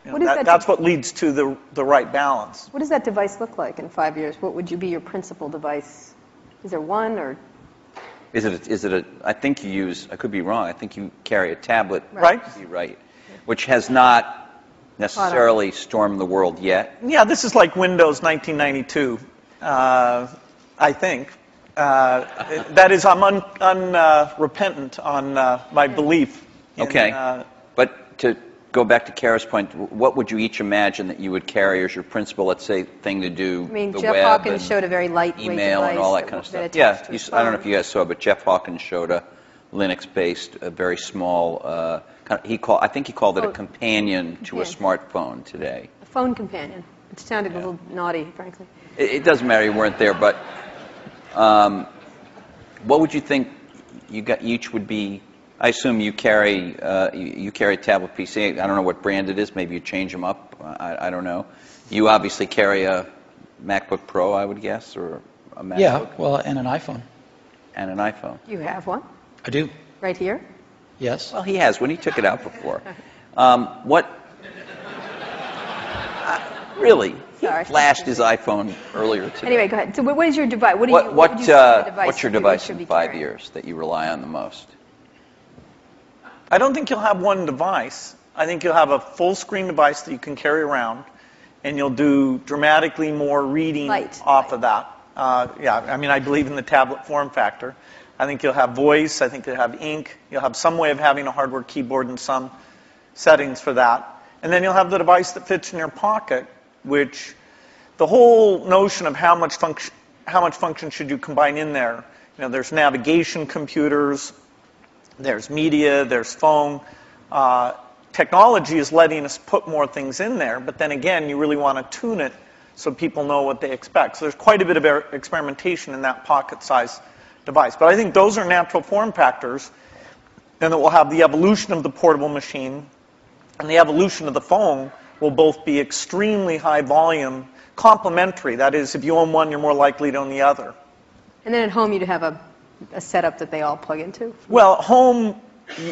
That's what leads to the right balance. What does that device look like in 5 years? What would be your principal device? Is there one, or? Is it a, I think you use, I could be wrong, I think you carry a tablet. Right. Right. Which has not necessarily stormed the world yet. Yeah, this is like Windows 1992, I think. That is, I'm unrepentant on my belief. Okay. But to go back to Kara's point, what would you each imagine that you would carry as your principal, let's say, thing to do? I mean, the Jeff web Hawkins showed a very lightweight email device and all that kind of stuff. Yeah, I don't know if you guys saw, but Jeff Hawkins showed a Linux-based, a very small. I think he called it a companion to a smartphone today. A phone companion. It sounded a little naughty, frankly. It doesn't matter. You weren't there, but what would you think you each would be? I assume you carry a tablet PC. I don't know what brand it is. Maybe you change them up. I don't know. You obviously carry a MacBook Pro, I would guess, or a MacBook. Yeah, well, and an iPhone. And an iPhone. You have one? I do. Right here? Yes. Well, he has when he took it out before. Really? Sorry. He flashed his iPhone earlier today. Anyway, go ahead. So what is your device? What's your device in 5 years that you rely on the most? I don't think you'll have one device. I think you'll have a full-screen device that you can carry around, and you'll do dramatically more reading off of that. Yeah, I mean, I believe in the tablet form factor. I think you'll have voice. I think you'll have ink. You'll have some way of having a hardware keyboard and some settings for that. And then you'll have the device that fits in your pocket, which the whole notion of how much function should you combine in there. You know, there's navigation computers, there's media, there's phone. Technology is letting us put more things in there, but then again, you really want to tune it so people know what they expect. So there's quite a bit of experimentation in that pocket-sized device. But I think those are natural form factors, and that we'll have the evolution of the portable machine and the evolution of the phone will both be extremely high volume, complementary. That is, if you own one, you're more likely to own the other. And then at home, you'd have a setup that they all plug into? Well, at home,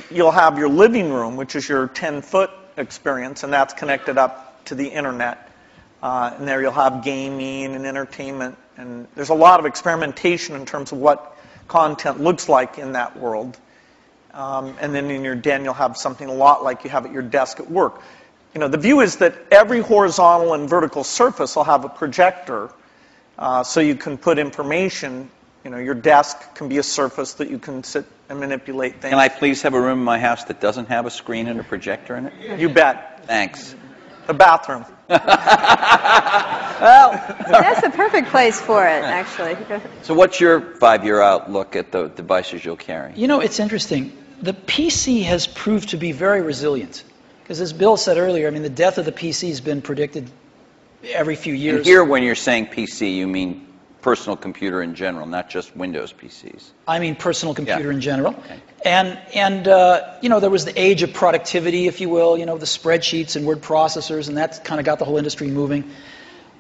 you'll have your living room, which is your 10-foot experience, and that's connected up to the internet. And there you'll have gaming and entertainment. And there's a lot of experimentation in terms of what content looks like in that world. And then in your den, you'll have something a lot like you have at your desk at work. You know, the view is that every horizontal and vertical surface will have a projector, so you can put information. You know, your desk can be a surface that you can sit and manipulate things. Can I please have a room in my house that doesn't have a screen and a projector in it? You bet. Thanks. The bathroom. Well, that's the perfect place for it, actually. So what's your 5-year outlook at the devices you'll carry? You know, it's interesting. The PC has proved to be very resilient. Because as Bill said earlier, I mean, the death of the PC has been predicted every few years. And here, when you're saying PC, you mean personal computer in general, not just Windows PCs. I mean personal computer in general. Okay. And you know, there was the age of productivity, if you will, you know, the spreadsheets and word processors, and that kind of got the whole industry moving.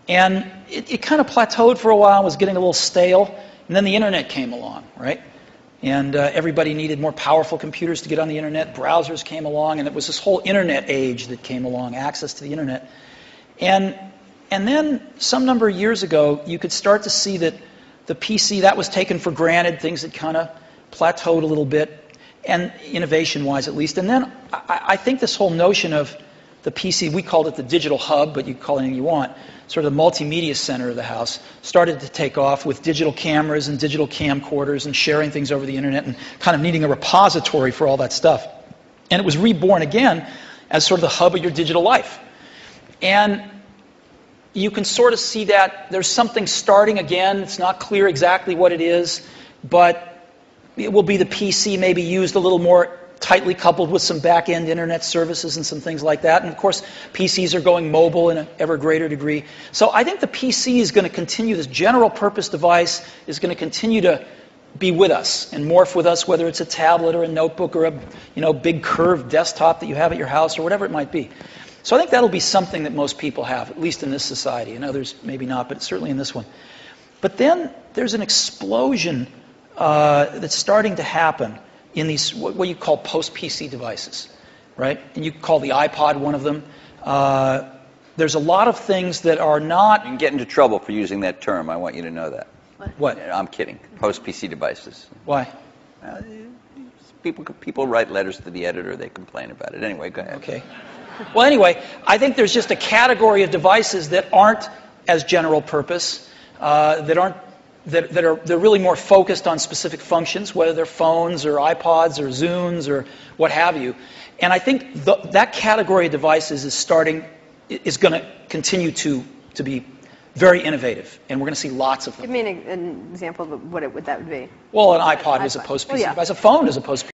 And it kind of plateaued for a while, was getting a little stale, and then the internet came along, right? And everybody needed more powerful computers to get on the internet. Browsers came along, and it was this whole internet age that came along, access to the internet. And then some number of years ago, you could start to see that the PC, that was taken for granted, things had kind of plateaued a little bit, and innovation-wise at least. And then I think this whole notion of the PC, we called it the digital hub, but you can call it anything you want, sort of the multimedia center of the house, started to take off with digital cameras and digital camcorders and sharing things over the internet and kind of needing a repository for all that stuff. And it was reborn again as sort of the hub of your digital life. And you can sort of see that there's something starting again. It's not clear exactly what it is, but it will be the PC maybe used a little more tightly coupled with some back-end internet services and some things like that. And of course, PCs are going mobile in an ever greater degree. So I think the PC is going to continue, this general purpose device is going to continue to be with us and morph with us, whether it's a tablet or a notebook or a big curved desktop that you have at your house or whatever it might be. So I think that'll be something that most people have, at least in this society. In others, maybe not, but certainly in this one. But then there's an explosion that's starting to happen in these, what you call post-PC devices, right? And you call the iPod one of them. There's a lot of things that are not... You can get into trouble for using that term. I want you to know that. What? I'm kidding. Post-PC devices. Why? People write letters to the editor. They complain about it. Anyway, go ahead. Okay. Well, anyway, I think there's just a category of devices that aren't as general purpose, they're really more focused on specific functions, whether they're phones or iPods or Zunes or what have you. And I think that category of devices is going to continue to be very innovative, and we're going to see lots of them. Give me an example of what that would be. Well, an iPod was a post-PC device. A phone is a post-PC